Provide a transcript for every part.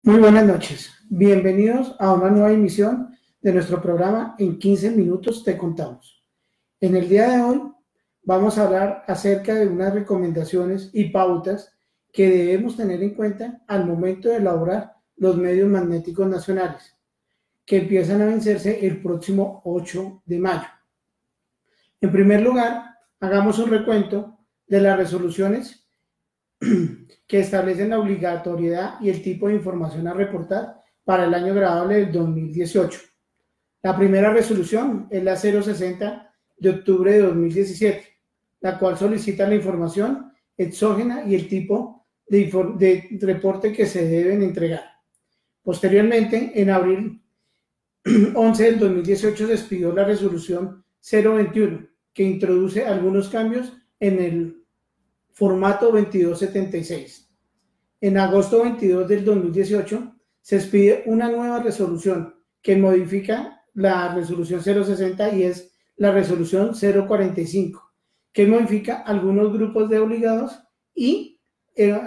Muy buenas noches. Bienvenidos a una nueva emisión de nuestro programa En 15 minutos te contamos. En el día de hoy vamos a hablar acerca de unas recomendaciones y pautas que debemos tener en cuenta al momento de elaborar los medios magnéticos nacionales, que empiezan a vencerse el próximo 8 de mayo. En primer lugar, hagamos un recuento de las resoluciones que establecen la obligatoriedad y el tipo de información a reportar para el año grabable del 2018. La primera resolución es la 060 de octubre de 2017, la cual solicita la información exógena y el tipo de reporte que se deben entregar. Posteriormente, en abril 11 del 2018 se expidió la resolución 021, que introduce algunos cambios en el formato 2276. En agosto 22 del 2018 se expide una nueva resolución que modifica la resolución 060 y es la resolución 045, que modifica algunos grupos de obligados y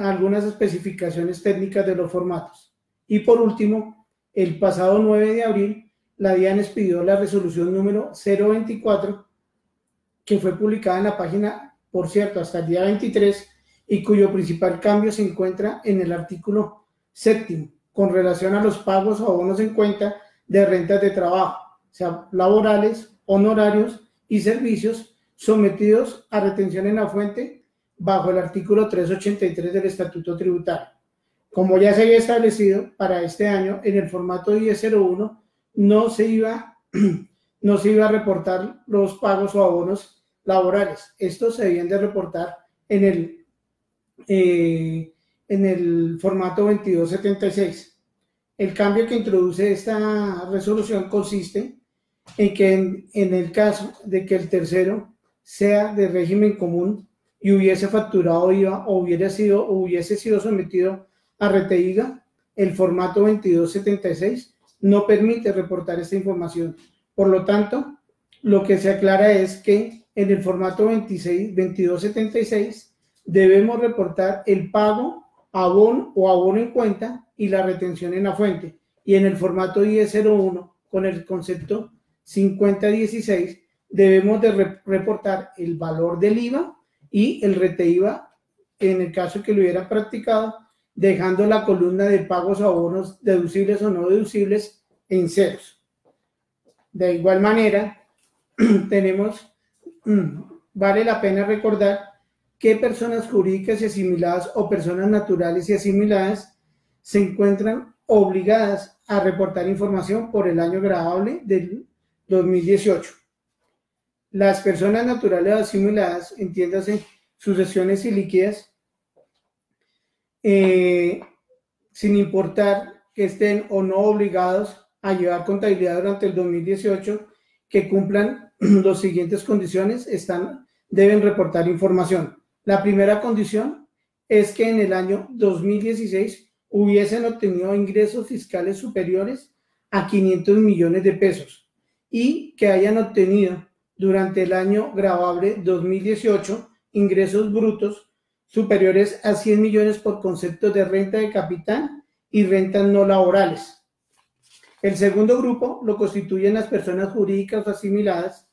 algunas especificaciones técnicas de los formatos. Y por último, el pasado 9 de abril, la DIAN expidió la resolución número 024, que fue publicada en la página, por cierto, hasta el día 23, y cuyo principal cambio se encuentra en el artículo 7, con relación a los pagos o abonos en cuenta de rentas de trabajo, o sea, laborales, honorarios y servicios sometidos a retención en la fuente bajo el artículo 383 del Estatuto Tributario. Como ya se había establecido para este año, en el formato 1001 no se iba a reportar los pagos o abonos laborales. Estos se debían de reportar en el formato 2276. El cambio que introduce esta resolución consiste en que en el caso de que el tercero sea de régimen común y hubiese facturado IVA o hubiese sido sometido a RETEIGA, el formato 2276 no permite reportar esta información. Por lo tanto, lo que se aclara es que en el formato 2276 debemos reportar el pago, abono en cuenta y la retención en la fuente. Y en el formato 1001, con el concepto 5016, debemos de reportar el valor del IVA y el RETEIVA en el caso que lo hubieran practicado, dejando la columna de pagos o abonos deducibles o no deducibles en ceros. De igual manera, vale la pena recordar que personas jurídicas y asimiladas o personas naturales y asimiladas se encuentran obligadas a reportar información por el año grabable del 2018. Las personas naturales o asimiladas, entiéndase, sucesiones y líquidas, sin importar que estén o no obligados a llevar contabilidad durante el 2018, que cumplan las siguientes condiciones, deben reportar información. La primera condición es que en el año 2016 hubiesen obtenido ingresos fiscales superiores a 500 millones de pesos y que hayan obtenido durante el año gravable 2018 ingresos brutos superiores a 100 millones por concepto de renta de capital y rentas no laborales. El segundo grupo lo constituyen las personas jurídicas o asimiladas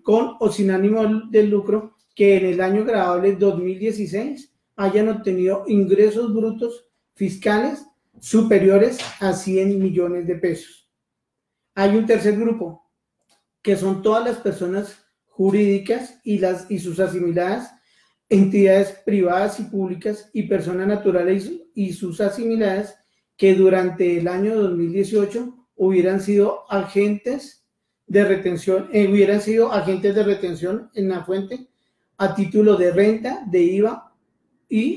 con o sin ánimo de lucro que en el año grabable 2016 hayan obtenido ingresos brutos fiscales superiores a 100 millones de pesos. Hay un tercer grupo, que son todas las personas jurídicas y sus asimiladas, entidades privadas y públicas y personas naturales y sus asimiladas que durante el año 2018 hubieran sido agentes de retención en la fuente a título de renta, de IVA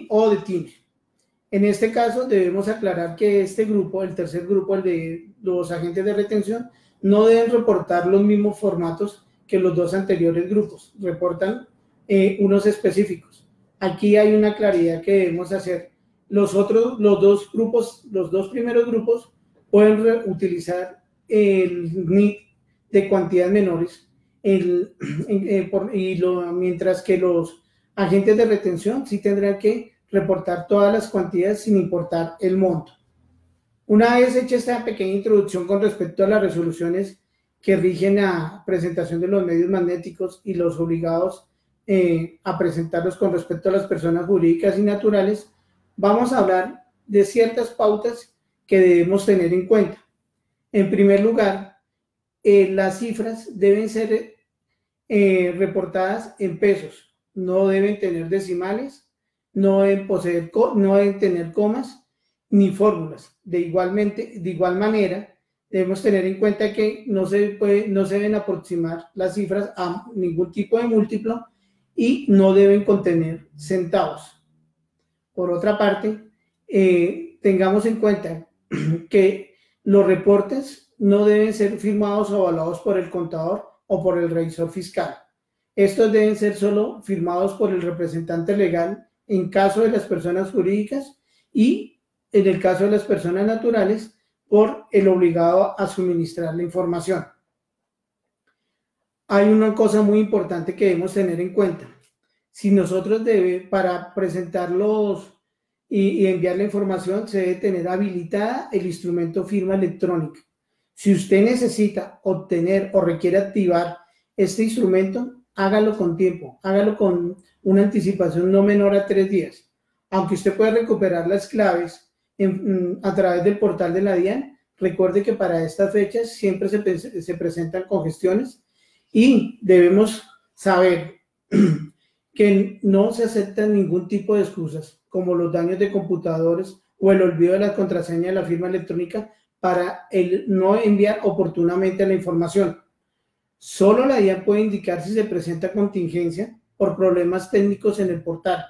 o de TIN. En este caso debemos aclarar que este grupo, el tercer grupo, el de los agentes de retención, no deben reportar los mismos formatos que los dos anteriores grupos, reportan unos específicos. Aquí hay una claridad que debemos hacer. Los dos primeros grupos pueden utilizar el NIT de cuantías menores, mientras que los agentes de retención sí tendrán que reportar todas las cuantías sin importar el monto. Una vez hecha esta pequeña introducción con respecto a las resoluciones que rigen la presentación de los medios magnéticos y los obligados a presentarlos con respecto a las personas jurídicas y naturales, vamos a hablar de ciertas pautas que debemos tener en cuenta. En primer lugar, las cifras deben ser reportadas en pesos, no deben tener decimales, no deben tener comas ni fórmulas. De igual manera, debemos tener en cuenta que no se deben aproximar las cifras a ningún tipo de múltiplo y no deben contener centavos. Por otra parte, tengamos en cuenta que los reportes no deben ser firmados o avalados por el contador o por el revisor fiscal. Estos deben ser solo firmados por el representante legal en caso de las personas jurídicas y en el caso de las personas naturales por el obligado a suministrar la información. Hay una cosa muy importante que debemos tener en cuenta. Si nosotros para presentarlos y enviar la información, se debe tener habilitada el instrumento firma electrónica. Si usted necesita obtener o requiere activar este instrumento, hágalo con tiempo, hágalo con una anticipación no menor a 3 días. Aunque usted pueda recuperar las claves a través del portal de la DIAN, recuerde que para estas fechas siempre se presentan congestiones y debemos saber que no se aceptan ningún tipo de excusas, como los daños de computadores o el olvido de la contraseña de la firma electrónica para el no enviar oportunamente la información. Solo la DIAN puede indicar si se presenta contingencia por problemas técnicos en el portal.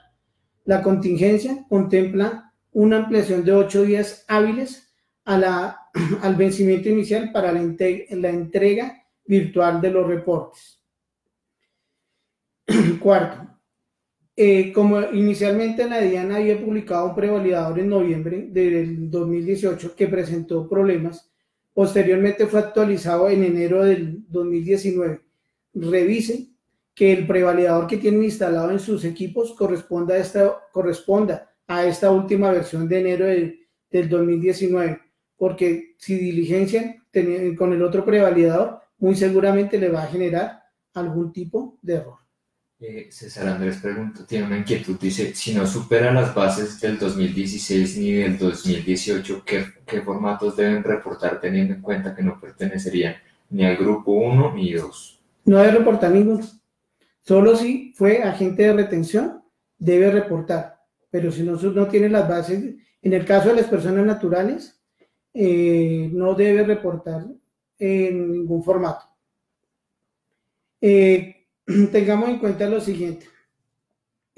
La contingencia contempla una ampliación de 8 días hábiles al vencimiento inicial para la entrega virtual de los reportes. Cuarto, como inicialmente la DIAN había publicado un prevalidador en noviembre del 2018 que presentó problemas, posteriormente fue actualizado en enero del 2019. Revise que el prevalidador que tienen instalado en sus equipos corresponda a esta última versión de enero del 2019, porque si diligencian con el otro prevalidador, muy seguramente le va a generar algún tipo de error. César Andrés pregunta, tiene una inquietud, dice, si no supera las bases del 2016 ni del 2018, ¿qué formatos deben reportar teniendo en cuenta que no pertenecerían ni al grupo 1 ni 2? No debe reportar ninguno. Solo si fue agente de retención, debe reportar. Pero si no tiene las bases, en el caso de las personas naturales, no debe reportar en ningún formato. Tengamos en cuenta lo siguiente.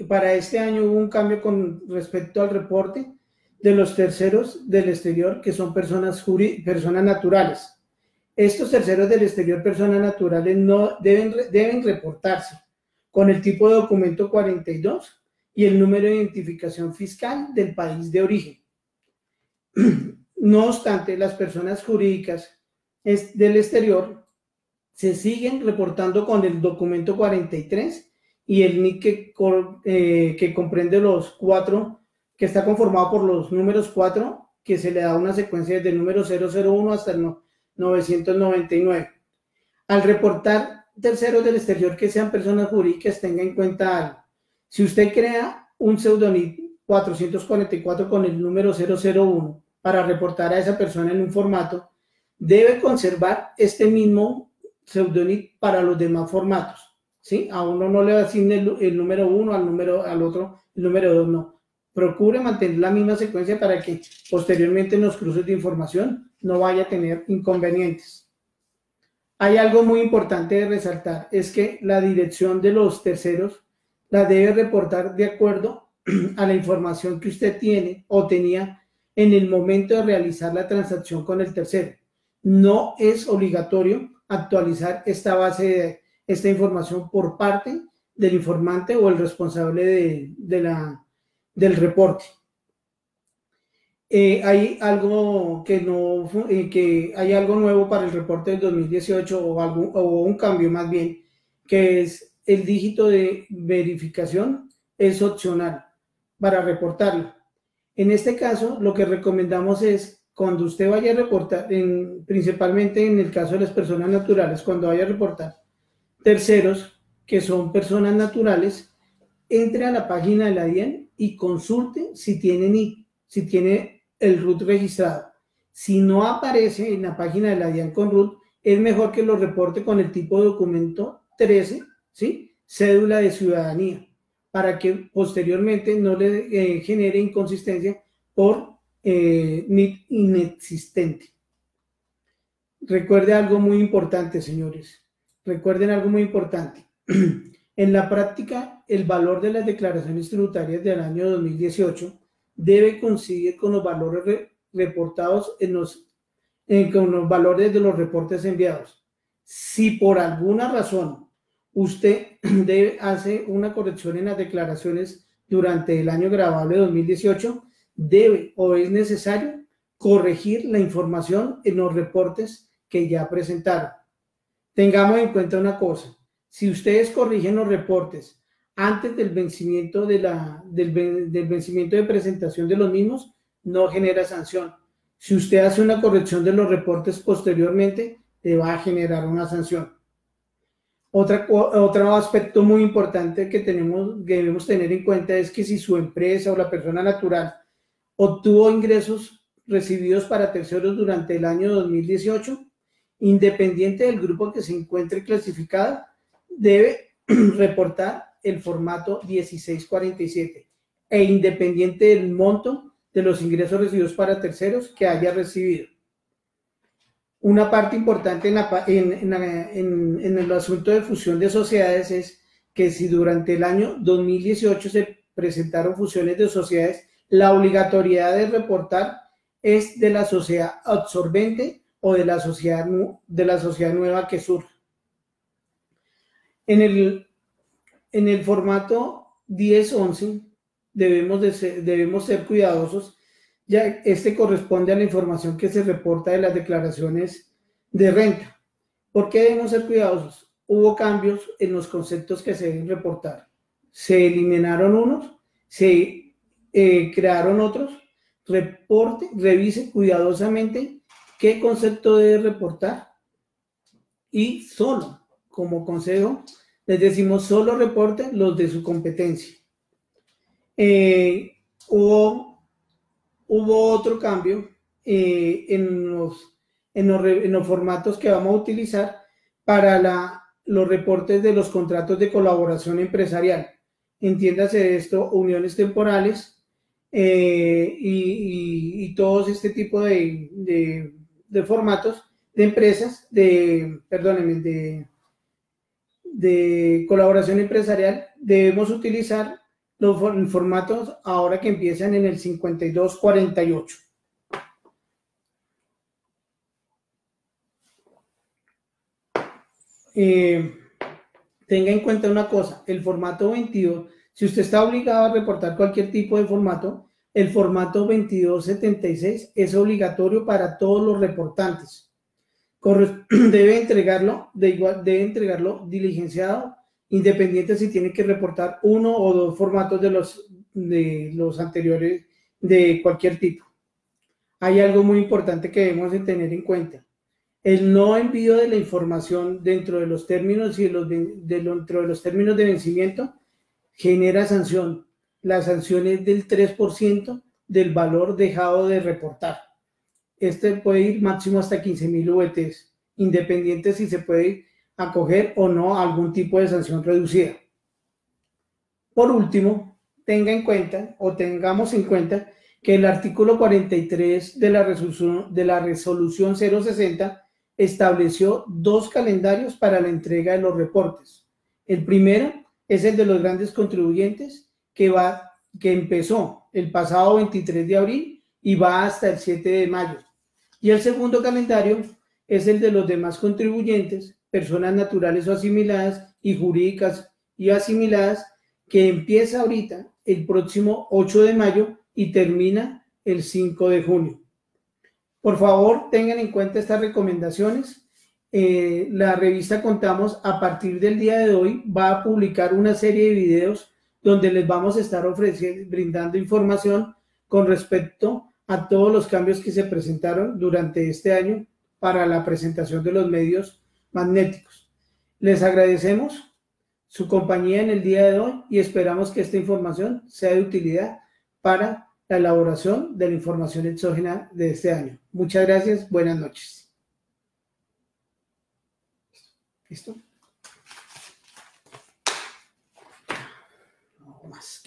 Para este año hubo un cambio con respecto al reporte de los terceros del exterior que son personas naturales. Estos terceros del exterior, personas naturales, no deben reportarse con el tipo de documento 42 y el número de identificación fiscal del país de origen. No obstante, las personas jurídicas del exterior se siguen reportando con el documento 43 y el NIC que comprende los 4, que está conformado por los números 4, que se le da una secuencia desde el número 001 hasta el 999. Al reportar terceros del exterior que sean personas jurídicas, tenga en cuenta algo. Si usted crea un pseudónimo 444 con el número 001 para reportar a esa persona en un formato, debe conservar este mismo pseudónimo para los demás formatos, ¿sí? A uno no le asigne el número 1, al otro el número 2, no. Procure mantener la misma secuencia para que posteriormente en los cruces de información no vaya a tener inconvenientes. Hay algo muy importante de resaltar, es que la dirección de los terceros la debe reportar de acuerdo a la información que usted tiene o tenía en el momento de realizar la transacción con el tercero. No es obligatorio actualizar esta información por parte del informante o el responsable del reporte. Hay algo hay algo nuevo para el reporte del 2018 o un cambio más bien, que es el dígito de verificación es opcional para reportarlo. En este caso, lo que recomendamos es cuando usted vaya a reportar, principalmente en el caso de las personas naturales, cuando vaya a reportar terceros que son personas naturales, entre a la página de la DIAN y consulte si tiene el RUT registrado. Si no aparece en la página de la DIAN con RUT, es mejor que lo reporte con el tipo de documento 13, ¿sí? Cédula de ciudadanía, para que posteriormente no le genere inconsistencia por NIT inexistente. Recuerde algo muy importante, señores. Recuerden algo muy importante. En la práctica, el valor de las declaraciones tributarias del año 2018 debe coincidir con los valores reportados con los valores de los reportes enviados. Si por alguna razón usted hace una corrección en las declaraciones durante el año gravable 2018, debe o es necesario corregir la información en los reportes que ya presentaron. Tengamos en cuenta una cosa: si ustedes corrigen los reportes antes del vencimiento del vencimiento de presentación de los mismos, no genera sanción. Si usted hace una corrección de los reportes posteriormente, le va a generar una sanción. Otro aspecto muy importante que debemos tener en cuenta es que si su empresa o la persona natural obtuvo ingresos recibidos para terceros durante el año 2018, independiente del grupo que se encuentre clasificado, debe reportar el formato 1647 e independiente del monto de los ingresos recibidos para terceros que haya recibido. Una parte importante en el asunto de fusión de sociedades es que si durante el año 2018 se presentaron fusiones de sociedades, la obligatoriedad de reportar es de la sociedad absorbente o de la sociedad nueva que surge. En el formato 1011 debemos ser cuidadosos, ya este corresponde a la información que se reporta de las declaraciones de renta. ¿Por qué debemos ser cuidadosos? Hubo cambios en los conceptos que se deben reportar. Se eliminaron unos, se crearon otros. Revise cuidadosamente qué concepto debe reportar y solo, como consejo, les decimos solo reporte los de su competencia. Hubo otro cambio en los formatos que vamos a utilizar para los reportes de los contratos de colaboración empresarial. Entiéndase esto, uniones temporales y todos este tipo de formatos de empresas, de colaboración empresarial. Debemos utilizar los formatos ahora que empiezan en el 5248. Tenga en cuenta una cosa: el formato 22, si usted está obligado a reportar cualquier tipo de formato, el formato 2276 es obligatorio para todos los reportantes. Debe entregarlo diligenciado, independiente si tiene que reportar uno o dos formatos de los anteriores de cualquier tipo. Hay algo muy importante que debemos de tener en cuenta: el no envío de la información dentro de los términos dentro de los términos de vencimiento genera sanción. La sanción es del 3% del valor dejado de reportar. Este puede ir máximo hasta 15.000 VTs, independiente si se puede acoger o no a algún tipo de sanción reducida. Por último, tengamos en cuenta que el artículo 43 de la resolución 060 estableció 2 calendarios para la entrega de los reportes. El primero es el de los grandes contribuyentes, que empezó el pasado 23 de abril y va hasta el 7 de mayo. Y el segundo calendario es el de los demás contribuyentes, personas naturales o asimiladas y jurídicas y asimiladas, que empieza ahorita el próximo 8 de mayo y termina el 5 de junio. Por favor, tengan en cuenta estas recomendaciones. La revista Contamos, a partir del día de hoy, va a publicar una serie de videos donde les vamos a estar brindando información con respecto a todos los cambios que se presentaron durante este año para la presentación de los medios magnéticos. Les agradecemos su compañía en el día de hoy y esperamos que esta información sea de utilidad para la elaboración de la información exógena de este año. Muchas gracias, buenas noches. ¿Listo? No más.